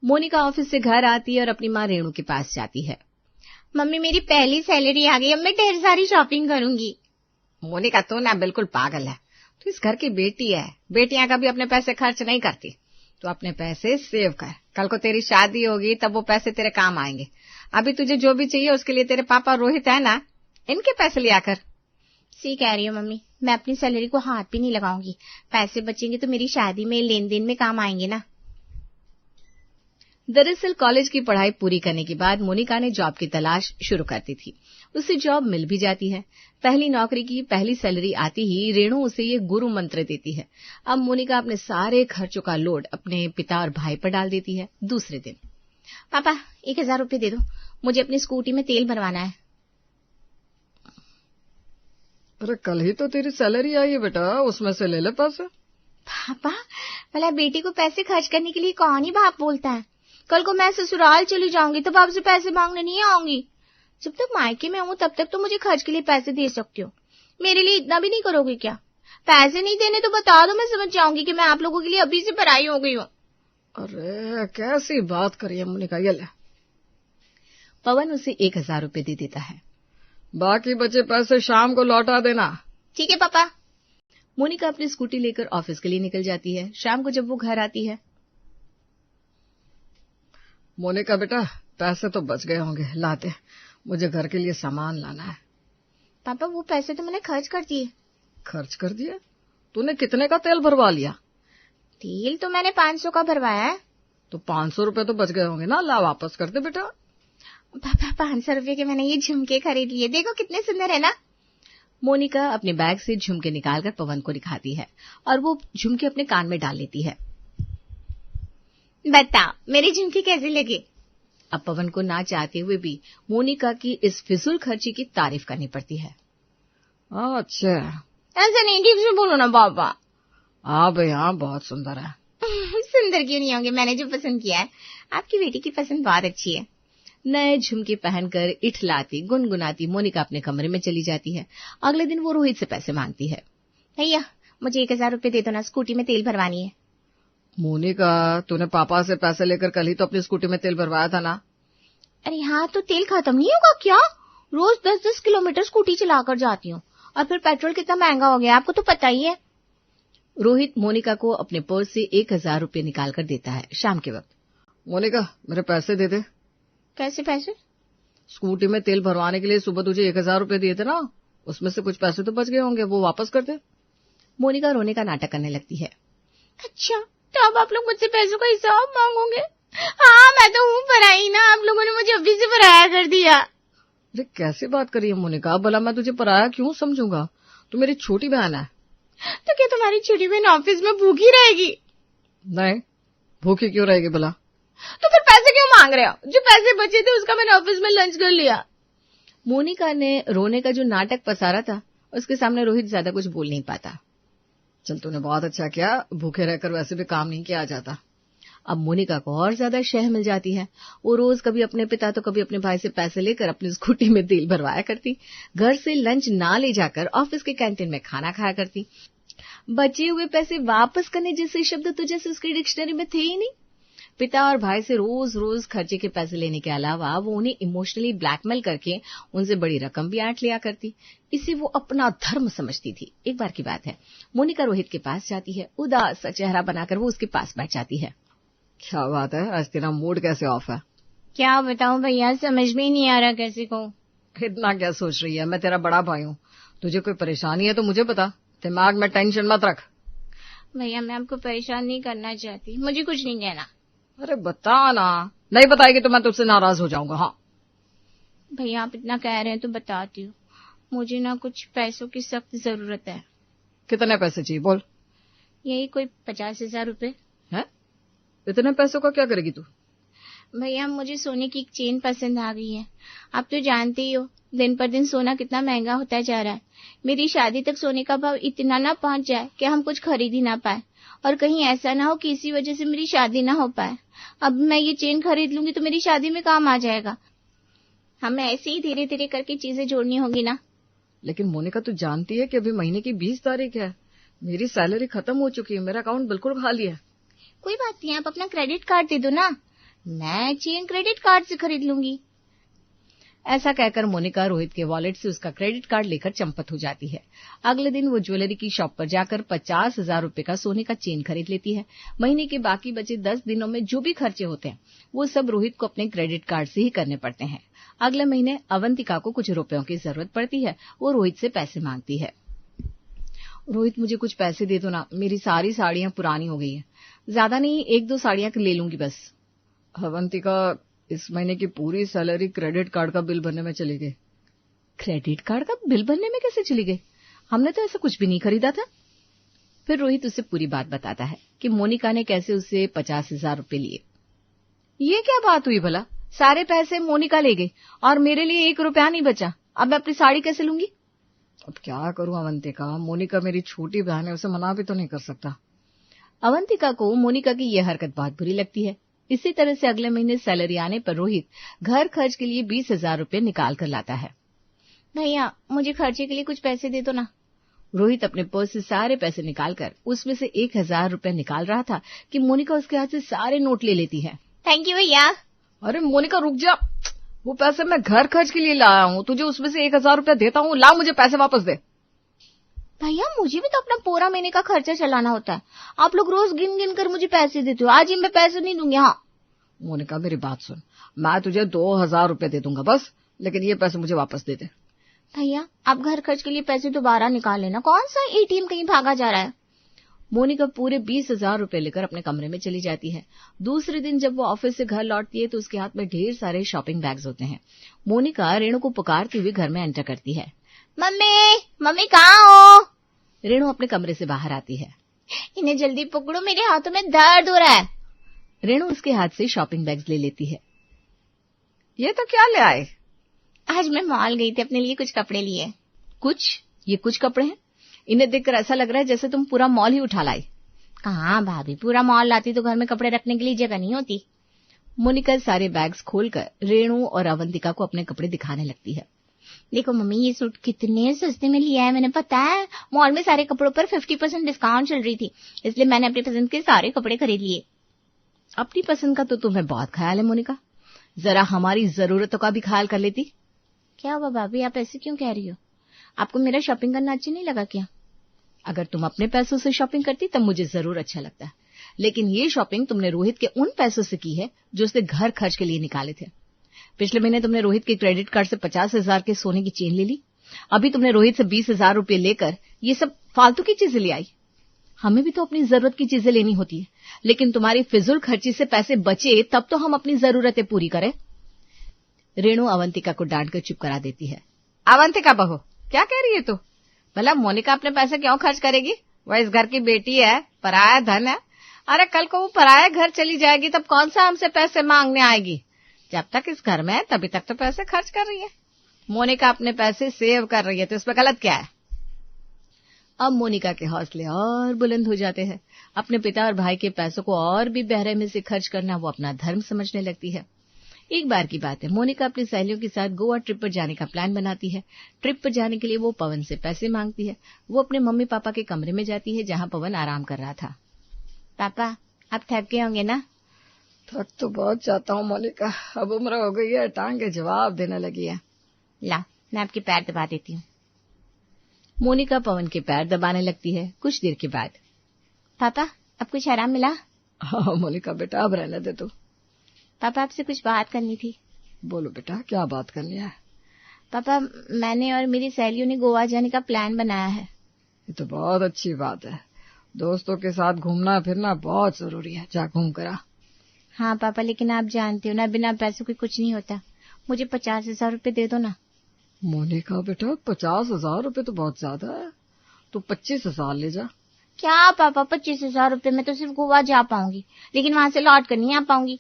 Monika office से घर आती है और अपनी माँ रेणु के पास जाती है। मम्मी मेरी पहली सैलरी आ गई, अब मैं ढेर सारी शॉपिंग करूंगी। मोनिका तू ना बिल्कुल पागल है, तू इस घर की बेटी है, बेटियां कभी अपने पैसे खर्च नहीं करती। तू अपने पैसे सेव कर, कल को तेरी शादी होगी तब वो पैसे तेरे काम आएंगे। अभी तुझे जो भी चाहिए उसके लिए तेरे पापा रोहित है ना, इनके पैसे लिया कर। सही कह रही हो मम्मी, मैं अपनी सैलरी को हाथ भी नहीं लगाऊंगी, पैसे बचेंगे तो मेरी शादी में लेन देन में काम आएंगे ना। दरअसल कॉलेज की पढ़ाई पूरी करने के बाद मोनिका ने जॉब की तलाश शुरू कर दी थी। उसे जॉब मिल भी जाती है। पहली नौकरी की पहली सैलरी आती ही रेणु उसे ये गुरु मंत्र देती है। अब मोनिका अपने सारे खर्चों का लोड अपने पिता और भाई पर डाल देती है। दूसरे दिन, पापा 1000 रुपए दे दो, मुझे अपनी स्कूटी में तेल भरवाना है। अरे कल ही तो तेरी सैलरी आई है बेटा, उसमें से ले ले पैसे। पापा भला बेटी को पैसे खर्च करने के लिए कौन ही बाप बोलता है। कल को मैं ससुराल चली जाऊंगी तो बाप से पैसे मांगने नहीं आऊंगी। जब तक मायके में हूं तब तक तो मुझे खर्च के लिए पैसे दे सकती हो, मेरे लिए इतना भी नहीं करोगे क्या? पैसे नहीं देने तो बता दो, मैं समझ जाऊंगी कि मैं आप लोगों के लिए अभी से पराई हो गई हूँ। अरे कैसी बात करी है मोनिका, ये ले। पवन उसे 1000 रुपए दे देता है। बाकी बचे पैसे शाम को लौटा देना। ठीक है पापा। मोनिका अपनी स्कूटी लेकर ऑफिस के लिए निकल जाती है। शाम को जब वो घर आती है, मोनिका बेटा पैसे तो बच गए होंगे, लाते, मुझे घर के लिए सामान लाना है। पापा वो पैसे तो मैंने खर्च कर दिए। खर्च कर दिए? तूने कितने का तेल भरवा लिया? तेल तो मैंने 500 का भरवाया है। तो 500 रुपए तो बच गए होंगे ना, ला वापस कर दे बेटा। पापा 500 रुपए के मैंने ये झुमके खरीद लिए, देखो कितने सुंदर है ना। मोनिका अपने बैग से झुमके निकालकर पवन को दिखाती है और वो झुमके अपने कान में डाल लेती है। बता मेरे झुमके कैसे लगे? अब पवन को ना चाहते हुए भी मोनिका की इस फिजूल खर्ची की तारीफ करनी पड़ती है। अच्छा ऐसा नहीं, ठीक से बोलो ना पापा। हाँ भाई हाँ, बहुत सुंदर है। सुंदर क्यों नहीं होंगे, मैंने जो पसंद किया है। आपकी बेटी की पसंद बहुत अच्छी है। नए झुमके पहनकर इठलाती गुनगुनाती मोनिका अपने कमरे में चली जाती है। अगले दिन वो रोहित से पैसे मांगती है। भैया मुझे 1000 रुपए दे दो ना, स्कूटी में तेल भरवानी है। मोनिका तूने पापा से पैसे लेकर कल ही तो अपनी स्कूटी में तेल भरवाया था ना। अरे हाँ, तो तेल खत्म नहीं होगा क्या? रोज 10-10 किलोमीटर स्कूटी चलाकर जाती हूँ और फिर पेट्रोल कितना महंगा हो गया आपको तो पता ही है। रोहित मोनिका को अपने पर्स से 1000 रुपए निकालकर देता है। शाम के वक्त, मोनिका मेरे पैसे दे दे। कैसे पैसे? स्कूटी में तेल भरवाने के लिए सुबह तुझे 1000 रुपए दिए थे ना, उसमें से कुछ पैसे तो बच गए होंगे, वो वापस कर दे। मोनिका रोने का नाटक करने लगती है। अच्छा तो अब आप लोग मुझसे पैसों का हिसाब मांगोगे? हाँ मैं तो हूँ पराई ना, आप लोगों ने मुझे अभी से पराया कर दिया। अरे कैसे बात करी है मोनिका, भला मैं तुझे पराया क्यों समझूंगा, तू मेरी छोटी बहन है। तो क्या तुम्हारी छोटी बहन ऑफिस में भूखी रहेगी? नहीं, भूखी क्यों रहेगी भला? तो फिर पैसे क्यों मांग रहे हो? जो पैसे बचे थे उसका मैंने ऑफिस में लंच कर लिया। मोनिका ने रोने का जो नाटक पसारा था उसके सामने रोहित ज्यादा कुछ बोल नहीं पाता। चल तूने बहुत अच्छा किया, भूखे रहकर वैसे भी काम नहीं किया जाता। अब मोनिका को और ज्यादा शह मिल जाती है। वो रोज कभी अपने पिता तो कभी अपने भाई से पैसे लेकर अपनी स्कूटी में तेल भरवाया करती। घर से लंच ना ले जाकर ऑफिस के कैंटीन में खाना खाया करती। बचे हुए पैसे वापस करने जैसे शब्द तो जैसे उसकी डिक्शनरी में थे ही नहीं। पिता और भाई से रोज रोज खर्चे के पैसे लेने के अलावा वो उन्हें इमोशनली ब्लैकमेल करके उनसे बड़ी रकम भी ऐंठ लिया करती। इसे वो अपना धर्म समझती थी। एक बार की बात है, मोनिका रोहित के पास जाती है। उदास सा चेहरा बनाकर वो उसके पास बैठ जाती है। क्या बात है, आज तेरा मूड कैसे ऑफ है? क्या बताऊं भैया, समझ में ही नहीं आ रहा कैसे कहूं। इतना क्या सोच रही है, मैं तेरा बड़ा भाई हूँ, तुझे कोई परेशानी है तो मुझे बता, दिमाग में टेंशन मत रख। भैया मैं आपको परेशान नहीं करना चाहती, मुझे कुछ नहीं कहना। अरे बता ना, नहीं बताएगी तो मैं तुझसे नाराज हो जाऊंगा। हाँ भैया आप इतना कह रहे हैं तो बताती हूँ, मुझे ना कुछ पैसों की सख्त जरूरत है। कितने पैसे चाहिए बोल? यही कोई 50,000 रुपए। है? इतने पैसों का क्या करेगी तू? भैया मुझे सोने की एक चेन पसंद आ गई है। आप तो जानते ही हो दिन पर दिन सोना कितना महंगा होता जा रहा है। मेरी शादी तक सोने का भाव इतना ना पहुंच जाए कि हम कुछ खरीद ही ना पाए, और कहीं ऐसा ना हो कि इसी वजह से मेरी शादी ना हो पाए। अब मैं ये चेन खरीद लूंगी तो मेरी शादी में काम आ जाएगा। हमें ऐसे ही धीरे धीरे करके चीजें जोड़नी होगी ना। लेकिन मोनिका तू जानती है कि अभी महीने की 20 तारीख है, मेरी सैलरी खत्म हो चुकी है, मेरा अकाउंट बिल्कुल खाली है। कोई बात नहीं, आप अपना क्रेडिट कार्ड दे दो ना। मैं चेन क्रेडिट कार्ड से खरीद लूंगी। ऐसा कहकर मोनिका रोहित के वॉलेट से उसका क्रेडिट कार्ड लेकर चंपत हो जाती है। अगले दिन वो ज्वेलरी की शॉप पर जाकर 50,000 रुपए का सोने का चेन खरीद लेती है। महीने के बाकी बचे 10 दिनों में जो भी खर्चे होते हैं वो सब रोहित को अपने क्रेडिट कार्ड से ही करने पड़ते हैं। अगले महीने अवंतिका को कुछ रुपयों की जरूरत पड़ती है। वो रोहित से पैसे मांगती है। रोहित, मुझे कुछ पैसे दे दो ना, मेरी सारी साड़ियां पुरानी हो गई है। ज्यादा नहीं, 1-2 साड़ियां ले लूंगी बस। अवंतिका, इस महीने की पूरी सैलरी क्रेडिट कार्ड का बिल भरने में चली गई। क्रेडिट कार्ड का बिल भरने में कैसे चली गई? हमने तो ऐसा कुछ भी नहीं खरीदा था। फिर रोहित उसे पूरी बात बताता है कि मोनिका ने कैसे उससे 50,000 रुपए लिए। ये क्या बात हुई भला? सारे पैसे मोनिका ले गई और मेरे लिए 1 रुपया नहीं बचा। अब मैं अपनी साड़ी कैसे लूंगी? अब क्या करूं अवंतिका, मोनिका मेरी छोटी बहन है, उसे मना भी तो नहीं कर सकता। अवंतिका को मोनिका की यह हरकत बहुत बुरी लगती है। इसी तरह से अगले महीने सैलरी आने पर रोहित घर खर्च के लिए 20,000 रुपए निकाल कर लाता है। भैया, मुझे खर्चे के लिए कुछ पैसे दे दो ना। रोहित अपने पर्स से सारे पैसे निकालकर उसमें से 1,000 रुपए निकाल रहा था कि मोनिका उसके हाथ से सारे नोट ले लेती है। थैंक यू भैया। अरे मोनिका रुक जा, वो पैसे मैं घर खर्च के लिए लाया हूँ, तुझे उसमें से 1,000 रुपया देता हूँ, ला मुझे पैसे वापस दे। भैया, मुझे भी तो अपना पूरा महीने का खर्चा चलाना होता है। आप लोग रोज गिन गिन कर मुझे पैसे देते हो, आज ही मैं पैसे नहीं दूंगी। हाँ मोनिका, मेरी बात सुन, मैं तुझे 2,000 रुपए दे दूंगा बस, लेकिन ये पैसे मुझे वापस दे दे। भैया, आप घर खर्च के लिए पैसे दोबारा निकाल लेना, कौन सा एटीएम कहीं भागा जा रहा है। मोनिका पूरे 20,000 रुपए लेकर अपने कमरे में चली जाती है। दूसरे दिन जब वो ऑफिस से घर लौटती है तो उसके हाथ में ढेर सारे शॉपिंग बैग्स होते हैं। मोनिका रेणु को पुकारती हुई घर में एंटर करती है। मम्मी, मम्मी कहाँ हो? रेणु अपने कमरे से बाहर आती है। इन्हें जल्दी पकड़ो, मेरे हाथों में दर्द हो रहा है। रेणु उसके हाथ से शॉपिंग बैग्स ले लेती है। ये तो क्या ले आए? आज मैं मॉल गई थी, अपने लिए कुछ कपड़े लिए। ये कुछ कपड़े हैं? इन्हें देखकर ऐसा लग रहा है जैसे तुम पूरा मॉल ही उठा लाई। कहाँ भाभी, पूरा मॉल लाती तो घर में कपड़े रखने के लिए जगह नहीं होती। मोनिका सारे बैग्स खोलकर रेणु और अवंतिका को अपने कपड़े दिखाने लगती है। देखो मम्मी, ये सूट कितने सस्ते में लिया है मैंने, पता है मॉल में सारे कपड़ों पर 50% डिस्काउंट चल रही थी, इसलिए मैंने अपनी पसंद के सारे कपड़े खरीद लिए। अपनी पसंद का तो तुम्हें बहुत ख्याल है मोनिका, जरा हमारी जरूरतों का भी ख्याल कर लेती। क्या हुआ भाभी, आप ऐसे क्यों कह रही हो? आपको मेरा शॉपिंग करना अच्छा नहीं लगा क्या? अगर तुम अपने पैसों से शॉपिंग करती तब मुझे जरूर अच्छा लगता है, लेकिन ये शॉपिंग तुमने रोहित के उन पैसों से की है जो उसने घर खर्च के लिए निकाले थे। पिछले महीने तुमने रोहित के क्रेडिट कार्ड से 50,000 के सोने की चेन ले ली। अभी तुमने रोहित से 20,000 रुपए लेकर ये सब फालतू की चीजें ले आई। हमें भी तो अपनी जरूरत की चीजें लेनी होती है, लेकिन तुम्हारी फिजूल खर्ची से पैसे बचे तब तो हम अपनी जरूरतें पूरी करें। रेणु अवंतिका को डांटकर चुप करा देती है। अवंतिका बहू, क्या कह रही है तू? भला मोनिका अपने पैसे क्यों खर्च करेगी? वह इस घर की बेटी है, पराया धन है। अरे कल को वो पराया घर चली जाएगी तब कौन सा हमसे पैसे मांगने आएगी? जब तक इस घर में है तभी तक तो पैसे खर्च कर रही है। मोनिका अपने पैसे सेव कर रही है तो इसमें गलत क्या है? अब मोनिका के हौसले और बुलंद हो जाते हैं। अपने पिता और भाई के पैसों को और भी बेरहमी से खर्च करना वो अपना धर्म समझने लगती है। एक बार की बात है, मोनिका अपनी सहेलियों के साथ गोवा ट्रिप पर जाने का प्लान बनाती है। ट्रिप पर जाने के लिए वो पवन से पैसे मांगती है। वो अपने मम्मी पापा के कमरे में जाती है जहां पवन आराम कर रहा था। पापा, आप थक गए होंगे ना? थक तो बहुत जाता हूँ मोनिका, अब उम्र हो गई है, टांगे जवाब देने लगी है। ला, मैं आपके पैर दबा देती हूँ। मोनिका पवन के पैर दबाने लगती है। कुछ देर के बाद, पापा अब कुछ आराम मिला? हाँ मोनिका बेटा, अब रहने दे तू। पापा आपसे कुछ बात करनी थी। बोलो बेटा, क्या बात करनी है? पापा, मैंने और मेरी सहेलियों ने गोवा जाने का प्लान बनाया है। ये तो बहुत अच्छी बात है। दोस्तों के साथ घूमना फिरना बहुत जरूरी है, जा घूम कर आ। हाँ पापा, लेकिन आप जानते हो ना, बिना पैसों के कुछ नहीं होता। मुझे 50,000 रुपए दे दो ना। मोनिका बेटा, 50,000 रुपए तो बहुत ज्यादा है, तू 25,000 ले जा। क्या पापा, 25,000 रुपए में तो सिर्फ गोवा जा पाऊंगी, लेकिन वहां से लौट कर नहीं आ पाऊंगी।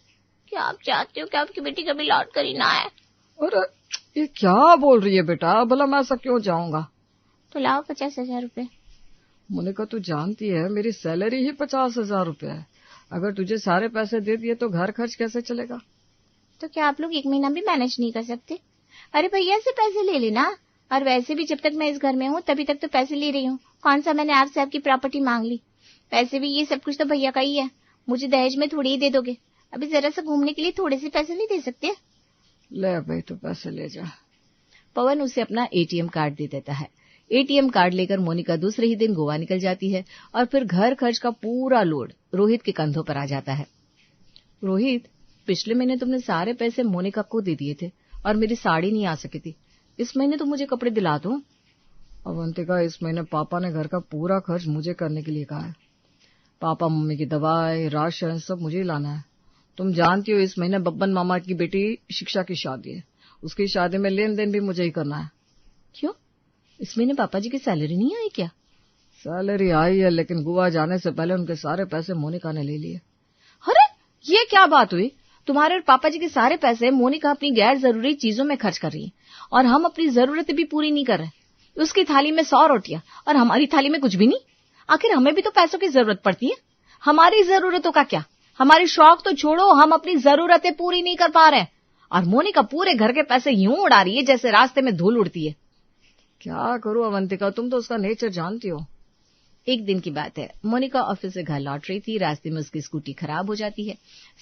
क्या आप चाहते हो कि आपकी बेटी कभी लौट कर ही ना आए? अरे ये क्या बोल रही है बेटा, भला मैं ऐसा क्यों जाऊंगा? तो लाओ 50,000 रुपए। मोनिका तू जानती है मेरी सैलरी ही 50,000 रुपए है। अगर तुझे सारे पैसे दे दिए तो घर खर्च कैसे चलेगा? तो क्या आप लोग 1 महीना भी मैनेज नहीं कर सकते? अरे भैया से पैसे ले लेना। और वैसे भी जब तक मैं इस घर में हूँ तभी तक तो पैसे ले रही हूँ। कौन सा मैंने आपसे आपकी प्रॉपर्टी मांग ली? वैसे भी ये सब कुछ तो भैया का ही है, मुझे दहेज में थोड़ी ही दे दोगे। अभी जरा सा घूमने के लिए थोड़े से पैसे नहीं दे सकते? ले भाई, तो पैसे ले जा। पवन उसे अपना एटीएम कार्ड दे देता है। एटीएम कार्ड लेकर मोनिका दूसरे ही दिन गोवा निकल जाती है और फिर घर खर्च का पूरा लोड रोहित के कंधों पर आ जाता है। रोहित, पिछले महीने तुमने सारे पैसे मोनिका को दे दिए थे और मेरी साड़ी नहीं आ सकी थी। इस महीने तो मुझे कपड़े दिला दो। अवंतिका, इस महीने पापा ने घर का पूरा खर्च मुझे करने के लिए कहा है। पापा मम्मी की दवाई, राशन सब मुझे ही लाना है। तुम जानती हो इस महीने बब्बन मामा की बेटी शिक्षा की शादी है। उसकी शादी में लेन देन भी मुझे ही करना है। क्यों, इस महीने पापा जी की सैलरी नहीं आई क्या? सैलरी आई है, लेकिन गोवा जाने से पहले उनके सारे पैसे मोनिका ने ले लिए। अरे, ये क्या बात हुई? तुम्हारे और पापा जी के सारे पैसे मोनिका अपनी गैर जरूरी चीजों में खर्च कर रही है और हम अपनी जरूरतें भी पूरी नहीं कर रहे। उसकी थाली में 100 रोटियां और हमारी थाली में कुछ भी नहीं। आखिर हमें भी तो पैसों की जरूरत पड़ती है। हमारी जरूरतों का क्या? हमारी शौक तो छोड़ो, हम अपनी जरूरतें पूरी नहीं कर पा रहे हैं और मोनिका पूरे घर के पैसे यूं उड़ा रही है जैसे रास्ते में धूल उड़ती है। क्या करूं अवंतिका, तुम तो उसका नेचर जानती हो। एक दिन की बात है, मोनिका ऑफिस से घर लौट रही थी। रास्ते में उसकी स्कूटी खराब हो जाती है।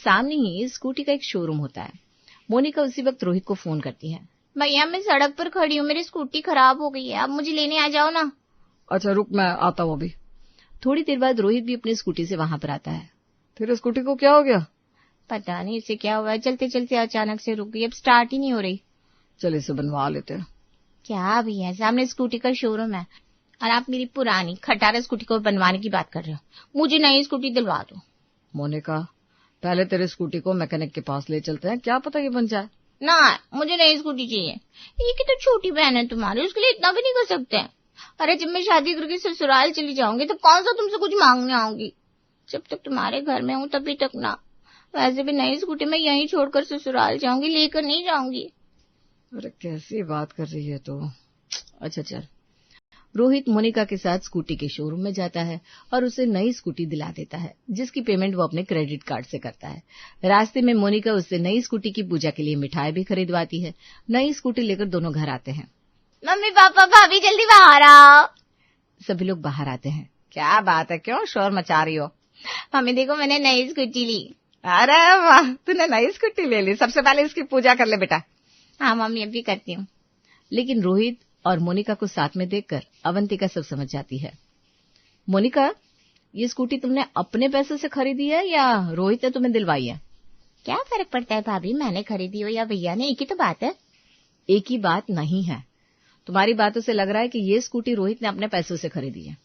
सामने ही स्कूटी का एक शोरूम होता है। मोनिका उसी वक्त रोहित को फोन करती है। भैया, मैं सड़क पर खड़ी हूँ, मेरी स्कूटी खराब हो गई है, आप मुझे लेने आ जाओ ना। अच्छा रुक, मैं आता हूँ अभी। थोड़ी देर बाद रोहित भी अपनी स्कूटी से वहां पर आता है। तेरे स्कूटी को क्या हो गया? पता नहीं इसे क्या हुआ है, चलते चलते अचानक से रुक गई, अब स्टार्ट ही नहीं हो रही। चल इसे बनवा लेते हैं। क्या भैया, सामने स्कूटी का शोरूम है और आप मेरी पुरानी खटारा स्कूटी को बनवाने की बात कर रहे हो। मुझे नई स्कूटी दिलवा दो। मोनिका, पहले तेरे स्कूटी को मैकेनिक के पास ले चलते हैं, क्या पता ये बन जाए। ना, मुझे नई स्कूटी चाहिए। ये की तो छोटी बहन है तुम्हारी, उसके लिए इतना भी नहीं कर सकते। अरे, जब मैं शादी करके ससुराल चली जाऊंगी तो कौन सा तुमसे कुछ मांगने आऊंगी? जब तक तुम्हारे घर में हूँ तभी तक ना। वैसे भी नई स्कूटी में यहीं छोड़कर ससुराल जाऊंगी, लेकर नहीं जाऊंगी। अरे कैसी बात कर रही है तो। अच्छा चल। रोहित मोनिका के साथ स्कूटी के शोरूम में जाता है और उसे नई स्कूटी दिला देता है, जिसकी पेमेंट वो अपने क्रेडिट कार्ड से करता है। रास्ते में मोनिका उससे नई स्कूटी की पूजा के लिए मिठाई भी खरीदवाती है। नई स्कूटी लेकर दोनों घर आते हैं। मम्मी, पापा, भाभी, जल्दी बाहर आओ। सभी लोग बाहर आते हैं। क्या बात है, क्यों शोर मचा रही हो? मम्मी देखो, मैंने नई स्कूटी ली। अरे वाह, तूने नई स्कूटी ले ली। सबसे पहले इसकी पूजा कर ले बेटा। हाँ मम्मी, अभी करती हूँ। लेकिन रोहित और मोनिका को साथ में देखकर अवंतिका सब समझ जाती है। मोनिका, ये स्कूटी तुमने अपने पैसे से खरीदी है या रोहित ने तुम्हें दिलवाई है? क्या फर्क पड़ता है भाभी, मैंने खरीदी हो या भैया ने, एक ही तो बात है। एक ही बात नहीं है। तुम्हारी बातों से लग रहा है कि ये स्कूटी रोहित ने अपने पैसों से खरीदी है।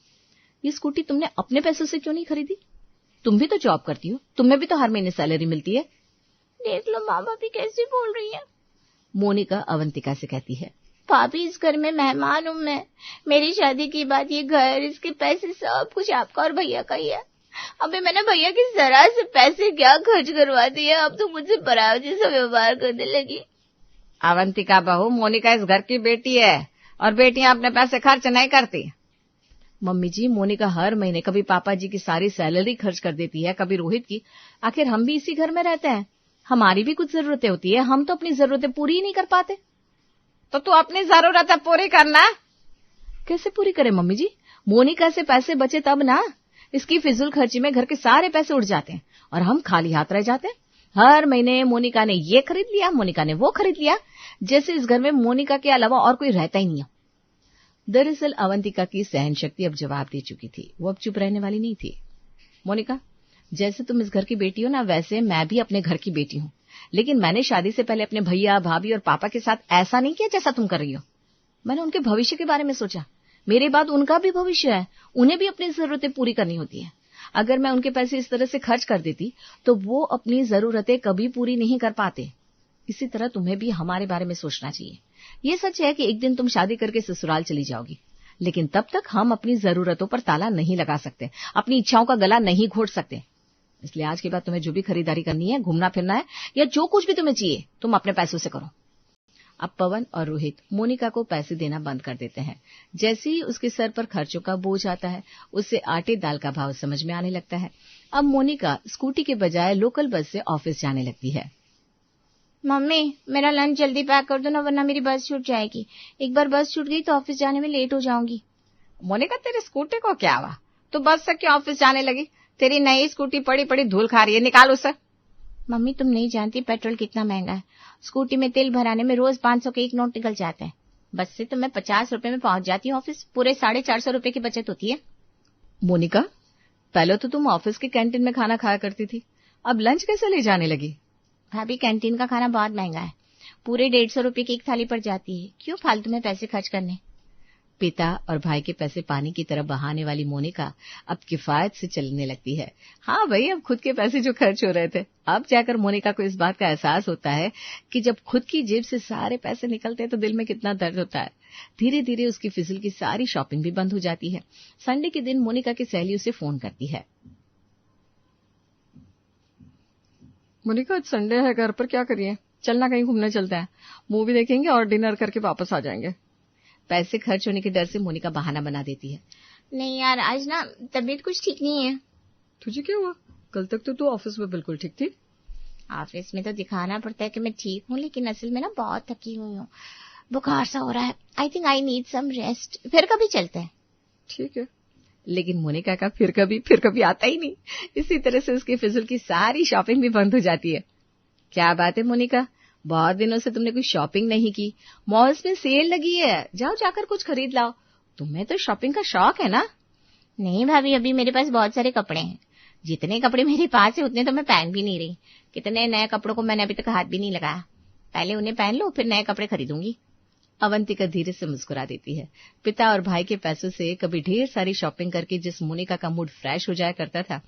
ये स्कूटी तुमने अपने पैसों से क्यों नहीं खरीदी? तुम भी तो जॉब करती हो, तुम्हें भी तो हर महीने सैलरी मिलती है। देख लो माँ, भाभी कैसे बोल रही है। मोनिका अवंतिका से कहती है। भाभी, इस घर में मेहमान हूँ मैं। मेरी शादी के बाद ये घर, इसके पैसे सब कुछ आपका और भैया का ही है। अभी मैंने भैया की जरा से पैसे क्या खर्च करवा दिए, अब तो मुझसे पराया जैसा व्यवहार करने लगी। अवंतिका बहू, मोनिका इस घर की बेटी है और बेटियां अपने पैसे खर्च नहीं करती। मम्मी जी, मोनिका हर महीने कभी पापा जी की सारी सैलरी खर्च कर देती है, कभी रोहित की। आखिर हम भी इसी घर में रहते हैं, हमारी भी कुछ जरूरतें होती है। हम तो अपनी जरूरतें पूरी ही नहीं कर पाते। तो तू अपनी जरूरतें पूरी करना। कैसे पूरी करे मम्मी जी? मोनिका से पैसे बचे तब ना। इसकी फिजूल खर्ची में घर के सारे पैसे उड़ जाते हैं और हम खाली हाथ रह जाते हैं। हर महीने मोनिका ने ये खरीद लिया, मोनिका ने वो खरीद लिया, जैसे इस घर में मोनिका के अलावा और कोई रहता ही नहीं है। दरअसल अवंतिका की सहन शक्ति अब जवाब दे चुकी थी। वो अब चुप रहने वाली नहीं थी। मोनिका, जैसे तुम इस घर की बेटी हो ना, वैसे मैं भी अपने घर की बेटी हूँ। लेकिन मैंने शादी से पहले अपने भैया, भाभी और पापा के साथ ऐसा नहीं किया जैसा तुम कर रही हो। मैंने उनके भविष्य के बारे में सोचा। मेरे बाद उनका भी भविष्य है, उन्हें भी अपनी जरूरतें पूरी करनी होती है। अगर मैं उनके पैसे इस तरह से खर्च कर देती तो वो अपनी जरूरतें कभी पूरी नहीं कर पाते। इसी तरह तुम्हें भी हमारे बारे में सोचना चाहिए। ये सच है कि एक दिन तुम शादी करके ससुराल चली जाओगी, लेकिन तब तक हम अपनी जरूरतों पर ताला नहीं लगा सकते, अपनी इच्छाओं का गला नहीं घोट सकते। इसलिए आज के बाद तुम्हें जो भी खरीदारी करनी है, घूमना फिरना है या जो कुछ भी तुम्हें चाहिए, तुम अपने पैसों से करो। अब पवन और रोहित मोनिका को पैसे देना बंद कर देते हैं। जैसे ही उसके सर पर खर्चों का बोझ आता है, उससे आटे दाल का भाव समझ में आने लगता है। अब मोनिका स्कूटी के बजाय लोकल बस से ऑफिस जाने लगती है। मम्मी, मेरा लंच जल्दी पैक कर दो ना, वरना मेरी बस छूट जाएगी। एक बार बस छूट गई तो ऑफिस जाने में लेट हो जाऊंगी। मोनिका, तेरी स्कूटी को क्या हुआ? तू बस से क्यों ऑफिस जाने लगी? तेरी नई स्कूटी पड़ी पड़ी धूल खा रही है, निकाल उसे। मम्मी तुम नहीं जानती पेट्रोल कितना महंगा है। स्कूटी में तेल भराने में रोज 500 के एक नोट निकल जाते हैं। बस से तो मैं 50 रुपए में पहुंच जाती हूँ ऑफिस। पूरे 450 रुपए की बचत होती है। मोनिका, पहले तो तुम ऑफिस के कैंटीन में खाना खाया करती थी, अब लंच कैसे ले जाने लगी? भाभी कैंटीन का खाना बहुत महंगा है। पूरे 150 रुपए की एक थाली पड़ जाती है। क्यों फालतू में पैसे खर्च करने। पिता और भाई के पैसे पानी की तरह बहाने वाली मोनिका अब किफायत से चलने लगती है। हाँ भाई, अब खुद के पैसे जो खर्च हो रहे थे, अब जाकर मोनिका को इस बात का एहसास होता है कि जब खुद की जेब से सारे पैसे निकलते हैं तो दिल में कितना दर्द होता है। धीरे धीरे उसकी फिजूल की सारी शॉपिंग भी बंद हो जाती है। संडे के दिन मोनिका की सहेली उसे फोन करती है। मोनिका, आज संडे है, घर पर क्या करिए? चलना कहीं घूमने चलते हैं, मूवी देखेंगे और डिनर करके वापस आ जाएंगे। पैसे खर्च होने के डर से मोनिका बहाना बना देती है। नहीं यार, आज ना तबीयत कुछ ठीक नहीं है। तुझे क्या हुआ? कल तक तो तू ऑफिस में बिल्कुल ठीक थी। ऑफिस में तो दिखाना पड़ता है कि मैं ठीक हूँ, लेकिन असल में ना बहुत थकी हुई हूँ। बुखार सा हो रहा है। I think I need some rest. फिर कभी चलते हैं। ठीक है। लेकिन मोनिका का फिर कभी आता ही नहीं। इसी तरह से उसकी फिजूल की सारी शॉपिंग भी बंद हो जाती है। क्या बात है मोनिका, बहुत दिनों से तुमने कोई शॉपिंग नहीं की। मॉल्स में सेल लगी है, जाओ जाकर कुछ खरीद लाओ। तुम्हें तो शॉपिंग का शौक है ना? नहीं भाभी, अभी मेरे पास बहुत सारे कपड़े हैं। जितने कपड़े मेरे पास है उतने तो मैं पहन भी नहीं रही। कितने नए कपड़ों को मैंने अभी तक हाथ भी नहीं लगाया। पहले उन्हें पहन लो, फिर नए कपड़े खरीदूंगी। अवंतिका धीरे से मुस्कुरा देती है। पिता और भाई के पैसों से कभी ढेर सारी शॉपिंग करके जिस मोनिका का मूड फ्रेश हो जाया करता था,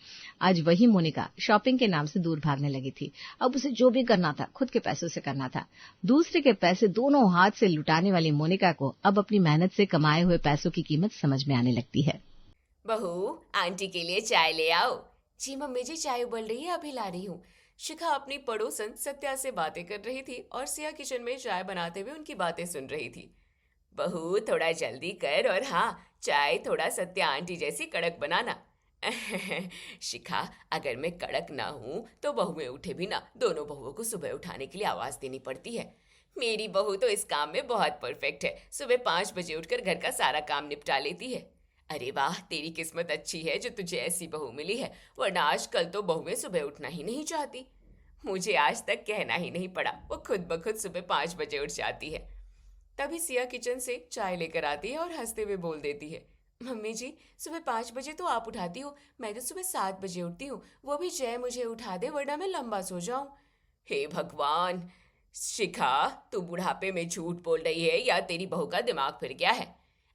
आज वही मोनिका शॉपिंग के नाम से दूर भागने लगी थी। अब उसे जो भी करना था खुद के पैसों से करना था। दूसरे के पैसे दोनों हाथ से लुटाने वाली मोनिका को अब अपनी मेहनत से कमाए हुए पैसों की कीमत समझ में आने लगती है। बहू, आंटी के लिए चाय ले आओ। जी मम्मी जी, चाय उबल रही है, अभी ला रही हूँ। शिखा अपनी पड़ोसन सत्या से बातें कर रही थी और सिया किचन में चाय बनाते हुए उनकी बातें सुन रही थी। बहू, थोड़ा जल्दी कर, और हाँ, चाय थोड़ा सत्या आंटी जैसी कड़क बनाना। शिखा, अगर मैं कड़क ना हूँ तो बहुएं उठे भी ना, दोनों बहुओं को सुबह उठाने के लिए आवाज देनी पड़ती है। मेरी बहू तो इस काम में बहुत परफेक्ट है। सुबह 5 बजे उठकर घर का सारा काम निपटा लेती है। अरे वाह, तेरी किस्मत अच्छी है जो तुझे ऐसी बहू मिली है, वरना आजकल तो बहुएं सुबह उठना ही नहीं चाहती। मुझे आज तक कहना ही नहीं पड़ा, वो खुद ब खुद सुबह 5 बजे उठ जाती है। तभी सिया किचन से चाय लेकर आती है और हंसते हुए बोल देती है, मम्मी जी, सुबह 5 बजे तो आप उठाती हो, मैं तो सुबह 7 बजे उठती हूँ। वो भी जय मुझे उठा दे, वरना मैं लंबा सो जाऊं। हे भगवान! शिखा, तू बुढ़ापे में झूठ बोल रही है या तेरी बहू का दिमाग फिर गया है?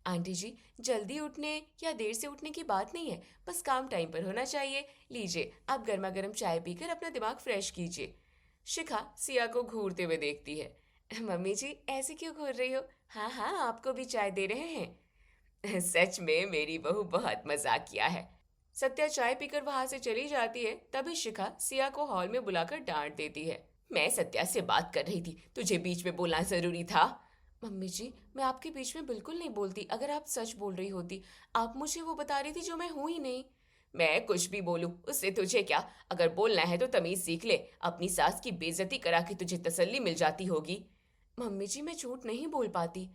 आंटी जी, जल्दी उठने या देर से उठने की बात नहीं है, बस काम टाइम पर होना चाहिए। लीजिए, आप गर्मा गर्म चाय पीकर अपना दिमाग फ्रेश कीजिए। शिखा सिया को घूरते हुए देखती है। मम्मी जी, ऐसे क्यों घूर रही हो? हाँ हाँ, आपको भी चाय दे रहे हैं। सच में मेरी बहू बहुत मजाक किया है। सत्या चाय पीकर वहां से चली जाती है। तभी शिखा सिया को हॉल में बुलाकर डांट देती है। मैं सत्या से बात कर रही थी, तुझे बीच में बोलना जरूरी था। मम्मी जी, मैं आपके बीच में बिल्कुल नहीं बोलती। अगर आप सच बोल रही होती, आप मुझे वो बता रही थी जो मैं हूं ही नहीं। मैं कुछ भी बोलूं उससे तुझे क्या? अगर बोलना है तो तमीज सीख ले। अपनी सास की बेइज्जती करा के तुझे तसल्ली मिल जाती होगी। मम्मी जी, मैं झूठ नहीं बोल पाती।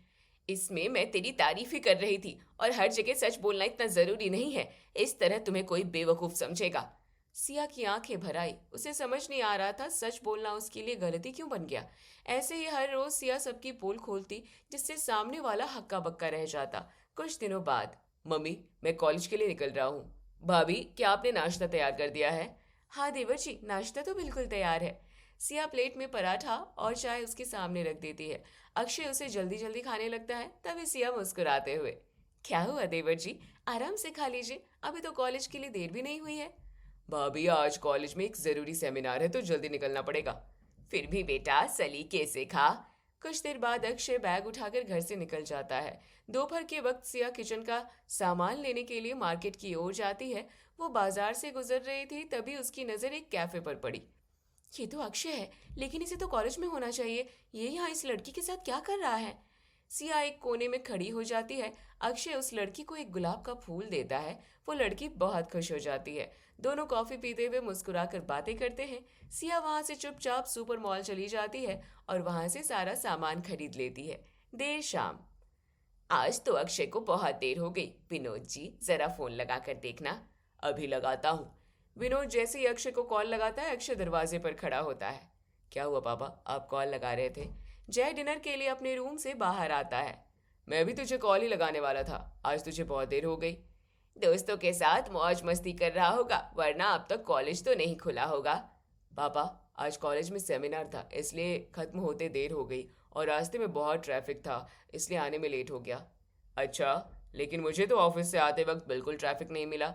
इसमें मैं तेरी तारीफ ही कर रही थी, और हर जगह सच बोलना इतना जरूरी नहीं है। इस तरह तुम्हें कोई बेवकूफ समझेगा। सिया की आंखें भर आई। उसे समझ नहीं आ रहा था सच बोलना उसके लिए गलती क्यों बन गया। ऐसे ही हर रोज सिया सबकी पोल खोलती, जिससे सामने वाला हक्का बक्का रह जाता। कुछ दिनों बाद, मम्मी, मैं कॉलेज के लिए निकल रहा हूँ। भाभी, क्या आपने नाश्ता तैयार कर दिया है? हाँ देवर जी, नाश्ता तो बिल्कुल तैयार है। सिया प्लेट में पराठा और चाय उसके सामने रख देती है। अक्षय उसे जल्दी जल्दी खाने लगता है। तभी सिया मुस्कुराते हुए, क्या हुआ देवर जी, आराम से खा लीजिए, अभी तो कॉलेज के लिए देर भी नहीं हुई है। भाभी, आज कॉलेज में एक जरूरी सेमिनार है तो जल्दी निकलना पड़ेगा। फिर भी बेटा, सलीके से खा। कुछ देर बाद अक्षय बैग उठाकर घर से निकल जाता है। दोपहर के वक्त सिया किचन का सामान लेने के लिए मार्केट की ओर जाती है। वो बाजार से गुजर रही थी, तभी उसकी नजर एक कैफे पर पड़ी। ये तो अक्षय है, लेकिन इसे तो कॉलेज में होना चाहिए। ये यहाँ इस लड़की के साथ क्या कर रहा है? सिया एक कोने में खड़ी हो जाती है। अक्षय उस लड़की को एक गुलाब का फूल देता है। वो लड़की बहुत खुश हो जाती है। दोनों कॉफी पीते हुए मुस्कुराकर बातें करते हैं। सिया वहां से चुपचाप सुपर मॉल चली जाती है और वहां से सारा सामान खरीद लेती है। देर शाम। आज तो अक्षय को बहुत देर हो गई। विनोद जी, जरा फोन लगा कर देखना। अभी लगाता हूँ। विनोद जैसे ही अक्षय को कॉल लगाता है, अक्षय दरवाजे पर खड़ा होता है। क्या हुआ पापा, आप कॉल लगा रहे थे? जय डिनर के लिए अपने रूम से बाहर आता है। मैं भी तुझे कॉल ही लगाने वाला था, आज तुझे बहुत देर हो गई। दोस्तों के साथ मौज मस्ती कर रहा होगा, वरना अब तक कॉलेज तो नहीं खुला होगा। पापा, आज कॉलेज में सेमिनार था, इसलिए खत्म होते देर हो गई और रास्ते में बहुत ट्रैफिक था, इसलिए आने में लेट हो गया। अच्छा, लेकिन मुझे तो ऑफिस से आते वक्त बिल्कुल ट्रैफिक नहीं मिला।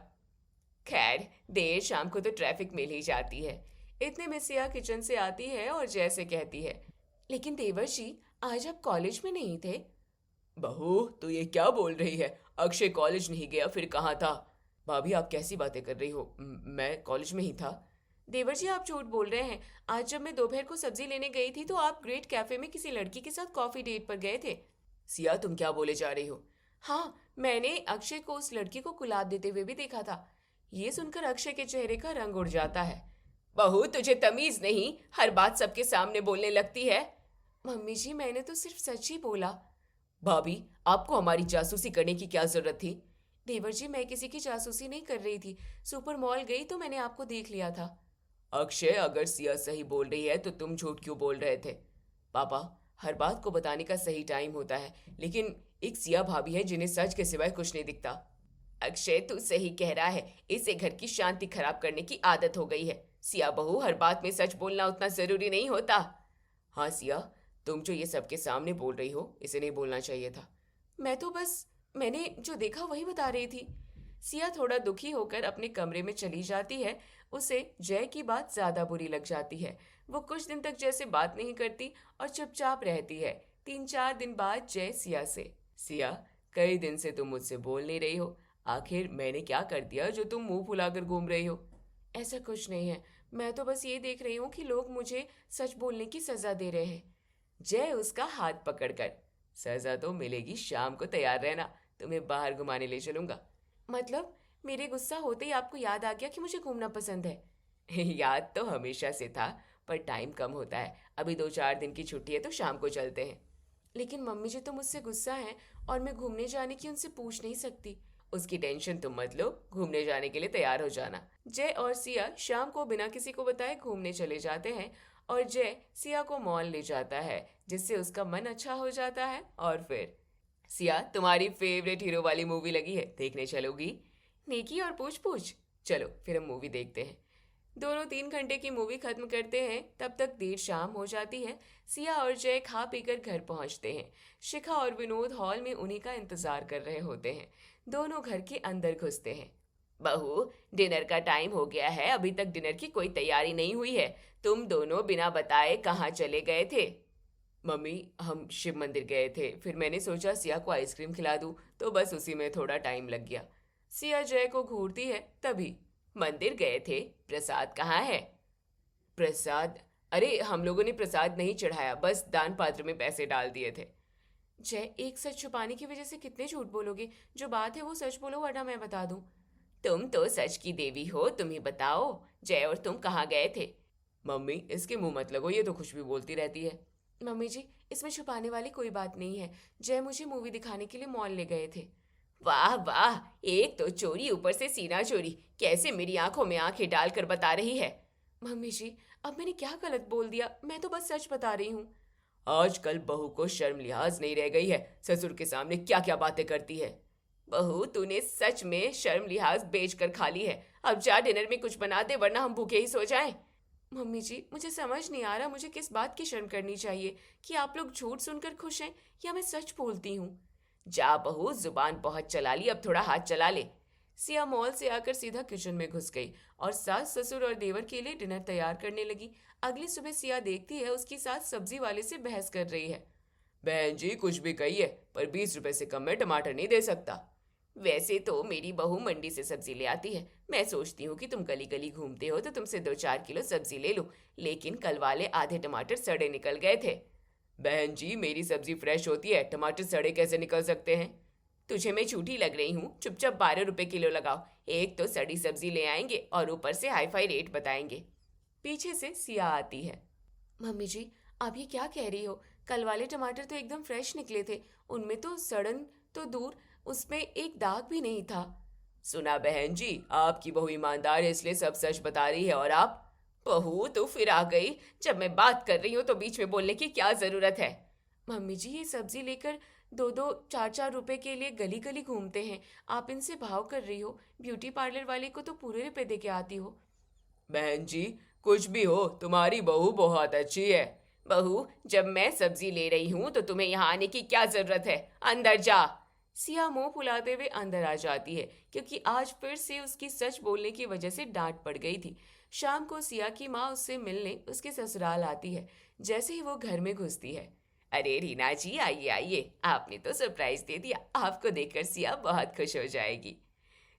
खैर, देर शाम को तो ट्रैफिक मिल ही जाती है। इतने में सिया किचन से आती है और जैसे कहती है, लेकिन देवर जी, आज आप कॉलेज में नहीं थे। बहू, तो ये क्या बोल रही है? अक्षय कॉलेज नहीं गया, फिर कहाँ था? भाभी, आप कैसी बातें कर रही हो? मैं कॉलेज में ही था। देवर जी, आप झूठ बोल रहे हैं। आज जब मैं दोपहर को सब्जी लेने गई थी तो आप ग्रेट कैफे में किसी लड़की के साथ कॉफी डेट पर गए थे। सिया, तुम क्या बोले जा रही हो? हाँ, मैंने अक्षय को उस लड़की को गुलाब देते हुए भी देखा था। ये सुनकर अक्षय के चेहरे का रंग उड़ जाता है। बहू, तुझे तमीज नहीं, हर बात सबके सामने बोलने लगती है। मम्मी जी, मैंने तो सिर्फ सच ही बोला। भाभी, आपको हमारी जासूसी करने की क्या जरूरत थी? देवर जी, मैं किसी की जासूसी नहीं कर रही थी, सुपर मॉल गई तो मैंने आपको देख लिया था। अक्षय, अगर सिया सही बोल रही है तो तुम झूठ क्यों बोल रहे थे? पापा, हर बात को बताने का सही टाइम होता है, लेकिन एक सिया भाभी है जिन्हें सच के सिवाय कुछ नहीं दिखता। अक्षय, तू सही कह रहा है, इसे घर की शांति खराब करने की आदत हो गई है। सिया बहू, हर बात में सच बोलना उतना जरूरी नहीं होता। हाँ सिया, तुम जो ये सबके सामने बोल रही हो, इसे नहीं बोलना चाहिए था। मैं तो बस मैंने जो देखा वही बता रही थी। सिया थोड़ा दुखी होकर अपने कमरे में चली जाती है। उसे जय की बात ज्यादा बुरी लग जाती है। वो कुछ दिन तक जय से बात नहीं करती और चुपचाप रहती है। 3-4 दिन बाद जय सिया से, सिया, कई दिन से तुम मुझसे बोल नहीं रही हो, आखिर मैंने क्या कर दिया जो तुम मुंह फुलाकर घूम रही हो? ऐसा कुछ नहीं है, मैं तो बस ये देख रही हूँ कि लोग मुझे सच बोलने की सजा दे रहे हैं। जय उसका हाथ पकड़कर, सजा तो मिलेगी, शाम को तैयार रहना, तुम्हें बाहर घुमाने ले चलूंगा। मतलब मेरे गुस्सा होते ही आपको याद आ गया कि मुझे घूमना पसंद है? याद तो हमेशा से था, पर टाइम कम होता है। अभी 2-4 दिन की छुट्टी है तो शाम को चलते हैं। लेकिन मम्मी जी तो मुझसे गुस्सा है और मैं घूमने जाने की उनसे पूछ नहीं सकती। उसकी टेंशन तुम मत लो, घूमने जाने के लिए तैयार हो जाना। जय और सिया शाम को बिना किसी को बताए घूमने चले जाते हैं और जय सिया को मॉल ले जाता है, जिससे उसका मन अच्छा हो जाता है। और फिर, सिया, तुम्हारी फेवरेट हीरो वाली मूवी लगी है, देखने चलोगी? नेकी और पूछ पूछ। चलो फिर हम मूवी देखते हैं। दोनों 3 घंटे की मूवी खत्म करते हैं। तब तक देर शाम हो जाती है। सिया और जय खा पीकर घर पहुंचते हैं। शिखा और विनोद हॉल में उन्हीं का इंतजार कर रहे होते हैं। दोनों घर के अंदर घुसते हैं। बहू, डिनर का टाइम हो गया है, अभी तक डिनर की कोई तैयारी नहीं हुई है। तुम दोनों बिना बताए कहाँ चले गए थे? मम्मी, हम शिव मंदिर गए थे, फिर मैंने सोचा सिया को आइसक्रीम खिला दूं, तो बस उसी में थोड़ा टाइम लग गया। सिया जय को घूरती है। तभी, मंदिर गए थे, प्रसाद कहाँ है? प्रसाद? अरे, हम लोगों ने प्रसाद नहीं चढ़ाया, बस दान पात्र में पैसे डाल दिए थे। जय, एक सच छुपाने की वजह से कितने झूठ बोलोगे? जो बात है वो सच बोलो, वरना मैं बता दूं। तुम तो सच की देवी हो, तुम ही बताओ, जय और तुम कहाँ गए थे? मम्मी, इसके मुंह मत लगो, ये तो कुछ भी बोलती रहती है। मम्मी जी, इसमें छुपाने वाली कोई बात नहीं है। जय मुझे मूवी दिखाने के लिए मॉल ले गए थे। वाह वाह, एक तो चोरी, ऊपर से सीना चोरी, कैसे मेरी आंखों में आंखें डालकर बता रही है। मम्मी जी, अब मैंने क्या गलत बोल दिया? मैं तो बस सच बता रही हूँ। आजकल बहू को शर्म लिहाज नहीं रह गई है, ससुर के सामने क्या क्या बातें करती है। बहू, तूने सच में शर्म लिहाज बेच कर खा ली है। अब जा डिनर में कुछ बना दे, वरना हम भूखे ही सो जाएं। मम्मी जी, मुझे समझ नहीं आ रहा मुझे किस बात की शर्म करनी चाहिए, कि आप लोग झूठ सुनकर खुश हैं या मैं सच बोलती हूँ। जा बहू, जुबान बहुत चला ली, अब थोड़ा हाथ चला ले। सिया मॉल से आकर सीधा किचन में घुस गई और सास, ससुर और देवर के लिए डिनर तैयार करने लगी। अगली सुबह सिया देखती है उसकी सास सब्जी वाले से बहस कर रही है। बहन जी, कुछ भी कही है, पर 20 रुपए से कम में टमाटर नहीं दे सकता। वैसे तो मेरी बहू मंडी से सब्जी ले आती है, मैं सोचती हूँ कि तुम गली गली घूमते हो तो तुमसे 2-4 किलो सब्जी ले लूं, लेकिन कल वाले आधे टमाटर सड़े निकल गए थे। बहन जी, मेरी सब्जी फ्रेश होती है, टमाटर सड़े कैसे निकल सकते हैं? तुझे मैं झूठी लग रही हूँ? चुपचाप 12 रुपए किलो लगाओ, एक तो सड़ी सब्जी ले आएंगे और ऊपर से हाई फाई रेट बताएंगे। पीछे से सिया आती है। मम्मी जी, आप ये क्या कह रही हो? कल वाले टमाटर तो एकदम फ्रेश निकले थे, उनमें तो सड़न तो दूर, उसमें एक दाग भी नहीं था। सुना बहन जी, आपकी बहू ईमानदार है इसलिए सब सच बता रही है, और आप? बहू तो फिर आ गई। जब मैं बात कर रही हूँ तो बीच में बोलने की क्या जरूरत है? मम्मी जी, ये सब्जी लेकर 2-2 4-4 रुपए के लिए गली गली घूमते हैं, आप इनसे भाव कर रही हो। ब्यूटी पार्लर वाले को तो पूरे रुपए दे के आती हो। बहन जी, कुछ भी हो, तुम्हारी बहू बहुत अच्छी है। बहू, जब मैं सब्जी ले रही हूँ तो तुम्हें यहाँ आने की क्या जरूरत है? अंदर जा। सिया मुंह फुलाते हुए अंदर आ जाती है, क्योंकि आज फिर से उसकी सच बोलने की वजह से डांट पड़ गई थी। शाम को सिया की माँ उससे मिलने उसके ससुराल आती है। जैसे ही वो घर में घुसती है, अरे रीना जी, आइए आइए, आपने तो सरप्राइज दे दिया। आपको देखकर सिया बहुत खुश हो जाएगी।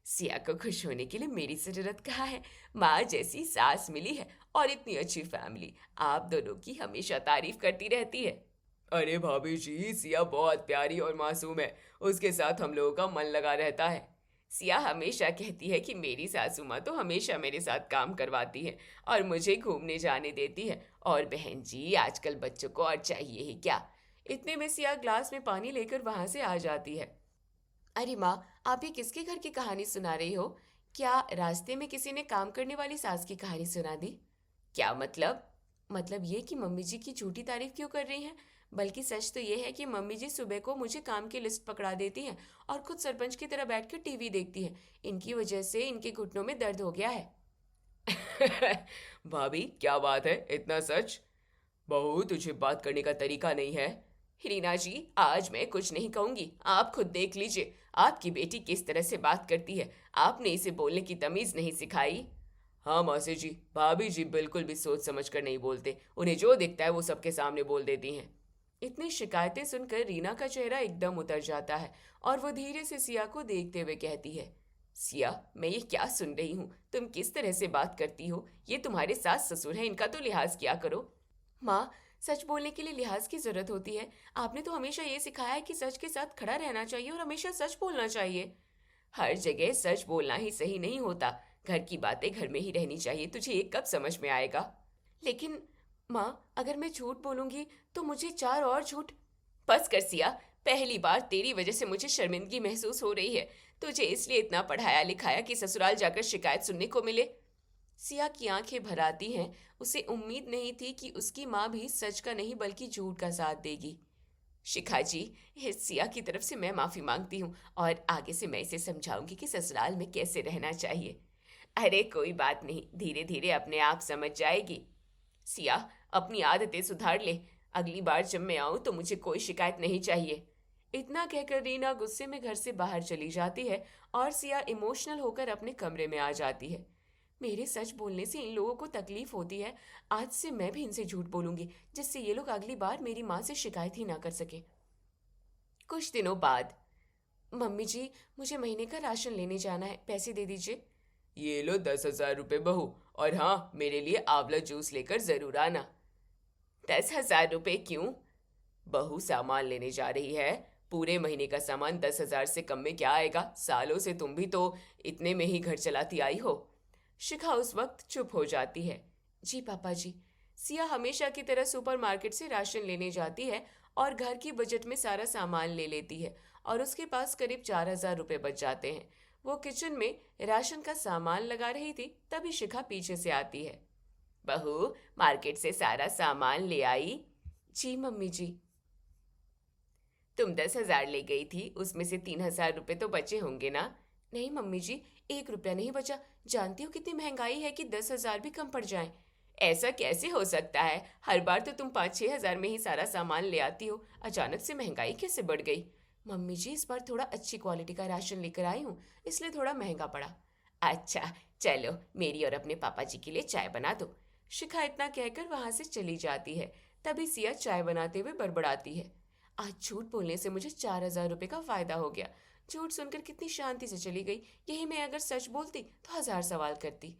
सिया को खुश होने के लिए मेरी जरूरत कहाँ है? माँ जैसी सास मिली है और इतनी अच्छी फैमिली, आप दोनों की हमेशा तारीफ करती रहती है। अरे भाभी जी, सिया बहुत प्यारी और मासूम है, उसके साथ हम लोगों का मन लगा रहता है। सिया हमेशा कहती है कि मेरी सासू माँ तो हमेशा मेरे साथ काम करवाती है और मुझे घूमने जाने देती है। और बहन जी, आजकल बच्चों को और चाहिए ही क्या। इतने में सिया ग्लास में पानी लेकर वहां से आ जाती है। अरे माँ, आप ये किसके घर की कहानी सुना रही हो? क्या रास्ते में किसी ने काम करने वाली सास की कहानी सुना दी? क्या मतलब? मतलब ये कि मम्मी जी की झूठी तारीफ क्यों कर रही हैं? बल्कि सच तो ये है कि मम्मी जी सुबह को मुझे काम की लिस्ट पकड़ा देती हैं और खुद सरपंच की तरह बैठकर टीवी देखती हैं। इनकी वजह से इनके घुटनों में दर्द हो गया है। भाभी, क्या बात है, इतना सच? बहू, तुझे बात करने का तरीका नहीं है। रीना जी, आज मैं कुछ नहीं कहूंगी, आप खुद देख लीजिए आपकी बेटी किस तरह से बात करती है। आपने इसे बोलने की तमीज नहीं सिखाई। हाँ मौसी जी, भाभी जी बिल्कुल भी सोच समझ कर नहीं बोलते, उन्हें जो दिखता है वो सबके सामने बोल देती हैं। इतनी शिकायतें सुनकर रीना का चेहरा एकदम उतर जाता है और वो धीरे से सिया को देखते हुए कहती है, सिया, मैं ये क्या सुन रही हूँ? तुम किस तरह से बात करती हो? ये तुम्हारे सास ससुर हैं, इनका तो लिहाज किया करो। माँ, सच बोलने के लिए लिहाज की जरूरत होती है। आपने तो हमेशा ये सिखाया है कि सच के साथ खड़ा रहना चाहिए और हमेशा सच बोलना चाहिए। हर जगह सच बोलना ही सही नहीं होता, घर की बातें घर में ही रहनी चाहिए। तुझे ये कब समझ में आएगा? लेकिन माँ, अगर मैं झूठ बोलूंगी तो मुझे 4 और झूठ। बस कर सिया, पहली बार तेरी वजह से मुझे शर्मिंदगी महसूस हो रही है। तुझे इसलिए इतना पढ़ाया लिखाया कि ससुराल जाकर शिकायत सुनने को मिले। सिया की आंखें भर आती हैं। उसे उम्मीद नहीं थी कि उसकी माँ भी सच का नहीं बल्कि झूठ का साथ देगी। शिखा जी, इस सिया की तरफ से मैं माफी मांगती हूँ और आगे से मैं इसे समझाऊंगी कि ससुराल में कैसे रहना चाहिए। अरे कोई बात नहीं, धीरे धीरे अपने आप समझ जाएगी। सिया, अपनी आदतें सुधार ले, अगली बार जब मैं आऊं तो मुझे कोई शिकायत नहीं चाहिए। इतना कहकर रीना गुस्से में घर से बाहर चली जाती है और सिया इमोशनल होकर अपने कमरे में आ जाती है। मेरे सच बोलने से इन लोगों को तकलीफ होती है। आज से मैं भी इनसे झूठ बोलूंगी, जिससे ये लोग अगली बार मेरी माँ से शिकायत ही ना कर सके। कुछ दिनों बाद, मम्मी जी, मुझे महीने का राशन लेने जाना है, पैसे दे दीजिए। ये लो 10,000 रुपए बहू, और हाँ, मेरे लिए आंवला जूस लेकर जरूर आना। 10,000 रुपए क्यों? बहू सामान लेने जा रही है, पूरे महीने का सामान 10,000 से कम में क्या आएगा? सालों से तुम भी तो इतने में ही घर चलाती आई हो। शिखा उस वक्त चुप हो जाती है। जी पापा जी। सिया हमेशा की तरह सुपरमार्केट से राशन लेने जाती है और घर की बजट में सारा सामान ले लेती है और उसके पास करीब 4,000 रुपए बच जाते हैं। वो किचन में राशन का सामान लगा रही थी, तभी शिखा पीछे से आती है। बहू, मार्केट से सारा सामान ले आई? जी मम्मी जी। तुम 10,000 ले गई थी, उसमें से 3,000 रुपए तो बचे होंगे ना? नहीं मम्मी जी, 1 रुपया नहीं बचा। जानती हो कितनी महंगाई है कि 10,000 भी कम पड़ जाएं। ऐसा कैसे हो सकता है? हर बार तो तुम 5-6 हजार में ही सारा सामान ले आती हो, अचानक से महंगाई कैसे बढ़ गई? मम्मी जी, इस बार थोड़ा अच्छी क्वालिटी का राशन लेकर आई हूँ, इसलिए थोड़ा महंगा पड़ा। अच्छा, चलो मेरी और अपने पापा जी के लिए चाय बना दो। शिखा इतना कहकर वहां से चली जाती है। तभी सिया चाय बनाते हुए बड़बड़ाती है, आज झूठ बोलने से मुझे 4,000 रुपए का फायदा हो गया। झूठ सुनकर कितनी शांति से चली गई। यही मैं अगर सच बोलती तो 1000 सवाल करती।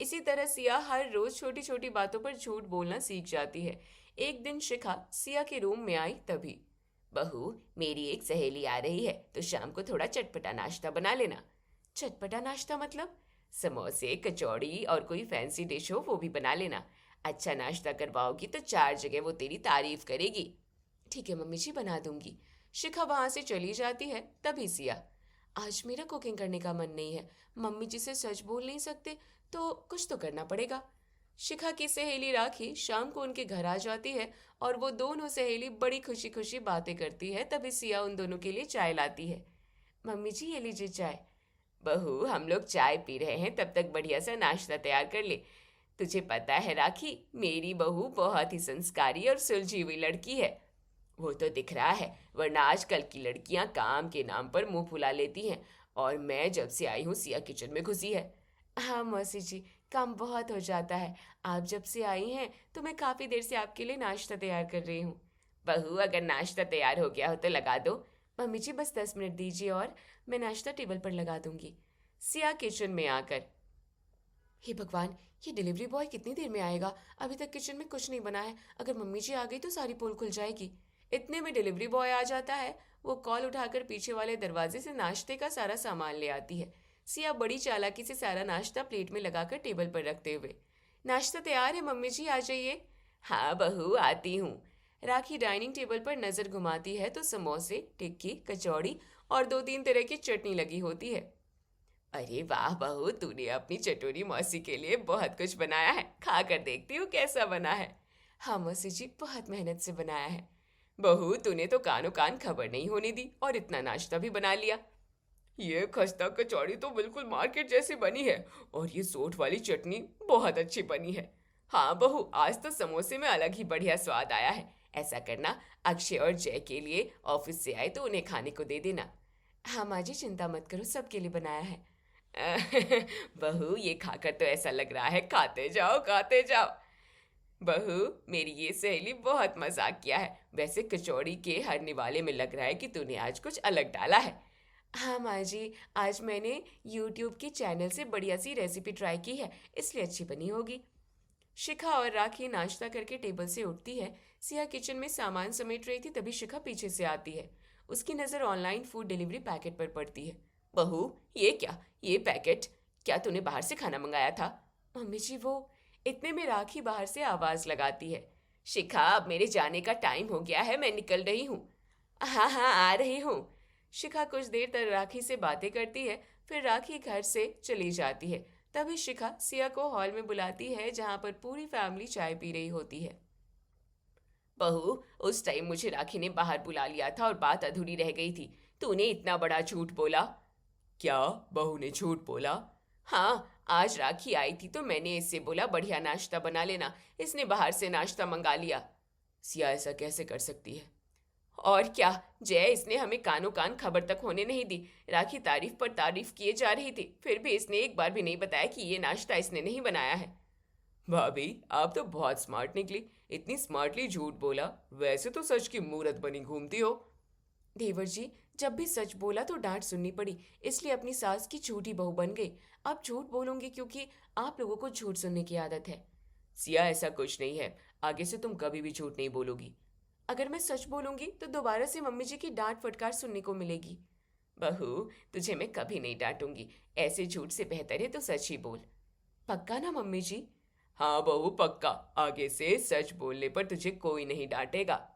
इसी तरह सिया हर रोज छोटी छोटी बातों पर झूठ बोलना सीख जाती है। एक दिन शिखा सिया के रूम में आई तभी, बहू, मेरी एक सहेली आ रही है तो शाम को थोड़ा चटपटा नाश्ता बना लेना। चटपटा नाश्ता मतलब? समोसे, कचौड़ी और कोई फैंसी डिश हो वो भी बना लेना। अच्छा नाश्ता करवाओगी तो 4 जगह वो तेरी तारीफ करेगी। ठीक है मम्मी जी, बना दूंगी। शिखा वहां से चली जाती है। तभी सिया, आज मेरा कुकिंग करने का मन नहीं है। मम्मी जी से सच बोल नहीं सकते तो कुछ तो करना पड़ेगा। शिखा की सहेली राखी शाम को उनके घर आ जाती है और वो दोनों सहेली बड़ी खुशी खुशी बातें करती है। तभी सिया उन दोनों के लिए चाय लाती है। मम्मी जी ये लीजिए चाय। बहू हम लोग चाय पी रहे हैं, तब तक बढ़िया सा नाश्ता तैयार कर ले। तुझे पता है राखी, मेरी बहू बहुत ही संस्कारी और सुलझी हुई लड़की है। वो तो दिख रहा है, वरना आजकल की लड़कियां काम के नाम पर मुंह फुला लेती हैं। और मैं जब से आई हूँ सिया किचन में घुसी है। हाँ मौसी जी, काम बहुत हो जाता है। आप जब से आई हैं तो मैं काफ़ी देर से आपके लिए नाश्ता तैयार कर रही हूँ। बहू अगर नाश्ता तैयार हो गया हो तो लगा दो। मम्मी जी बस 10 मिनट दीजिए और मैं नाश्ता टेबल पर लगा दूंगी। सिया किचन में आकर, हे भगवान, ये डिलीवरी बॉय कितनी देर में आएगा? अभी तक किचन में कुछ नहीं बना है। अगर मम्मी जी आ गई तो सारी पोल खुल जाएगी। इतने में डिलीवरी बॉय आ जाता है। वो कॉल उठाकर पीछे वाले दरवाजे से नाश्ते का सारा सामान ले आती है। सिया बड़ी चालाकी से सारा नाश्ता प्लेट में लगाकर टेबल पर रखते हुए, नाश्ता तैयार है मम्मी जी, आ जाइए। हाँ बहू आती हूँ। राखी डाइनिंग टेबल पर नजर घुमाती है तो समोसे, टिक्की, कचौड़ी और 2-3 तरह की चटनी लगी होती है। अरे वाह बहू, तूने अपनी चटोरी मौसी के लिए बहुत कुछ बनाया है। खा कर देखती हूँ कैसा बना है। हाँ मौसी जी, बहुत मेहनत से बनाया है। बहू तूने तो कानो कान खबर नहीं होने दी और इतना नाश्ता भी बना लिया। ये खस्ता कचौड़ी तो बिल्कुल मार्केट जैसी बनी है और ये सोट वाली चटनी बहुत अच्छी बनी है। हाँ बहू, आज तो समोसे में अलग ही बढ़िया स्वाद आया है। ऐसा करना, अक्षय और जय के लिए ऑफिस से आए तो उन्हें खाने को दे देना। हाँ माँ जी, चिंता मत करो, सबके लिए बनाया है। बहू ये खाकर तो ऐसा लग रहा है खाते जाओ खाते जाओ। बहू मेरी ये सहेली बहुत मजाक किया है। वैसे कचौड़ी के हर निवाले में लग रहा है कि तूने आज कुछ अलग डाला है। हाँ माँ जी, आज मैंने YouTube के चैनल से बढ़िया सी रेसिपी ट्राई की है, इसलिए अच्छी बनी होगी। शिखा और राखी नाश्ता करके टेबल से उठती है। सिया किचन में सामान समेट रही थी, तभी शिखा पीछे से आती है। उसकी नज़र ऑनलाइन फूड डिलीवरी पैकेट पर पड़ती है। बहू ये क्या, ये पैकेट क्या तूने बाहर से खाना मंगाया था? मम्मी जी वो। इतने में राखी बाहर से आवाज़ लगाती है। शिखा अब मेरे जाने का टाइम हो गया है, मैं निकल रही हूँ। हाँ हाँ आ रही हूँ। शिखा कुछ देर तक राखी से बातें करती है, फिर राखी घर से चली जाती है। तभी शिखा सिया को हॉल में बुलाती है जहाँ पर पूरी फैमिली चाय पी रही होती है। बहू उस टाइम मुझे राखी ने बाहर बुला लिया था और बात अधूरी रह गई थी। तूने इतना बड़ा झूठ बोला। क्या बहू ने झूठ बोला? हाँ, आज राखी आई थी तो मैंने इससे बोला बढ़िया नाश्ता बना लेना, इसने बाहर से नाश्ता मंगा लिया। सिया ऐसा कैसे कर सकती है? और क्या जय, इसने हमें कानो कान खबर तक होने नहीं दी। राखी तारीफ पर तारीफ किए जा रही थी, फिर भी इसने एक बार भी नहीं बताया कि ये नाश्ता इसने नहीं बनाया है। भाभी आप तो बहुत स्मार्ट निकली, इतनी स्मार्टली झूठ बोला। वैसे तो सच की मूरत बनी घूमती हो। देवर जी, जब भी सच बोला तो डांट सुननी पड़ी, इसलिए अपनी सास की झूठी बहू बन गई। अब झूठ बोलूंगी क्योंकि आप लोगों को झूठ सुनने की आदत है। सिया ऐसा कुछ नहीं है, आगे से तुम कभी भी झूठ नहीं बोलोगी। अगर मैं सच बोलूंगी तो दोबारा से मम्मी जी की डांट फटकार सुनने को मिलेगी। बहू तुझे मैं कभी नहीं डांटूंगी, ऐसे झूठ से बेहतर है तो सच ही बोल। पक्का ना मम्मी जी? हाँ बहू पक्का, आगे से सच बोलने पर तुझे कोई नहीं डांटेगा।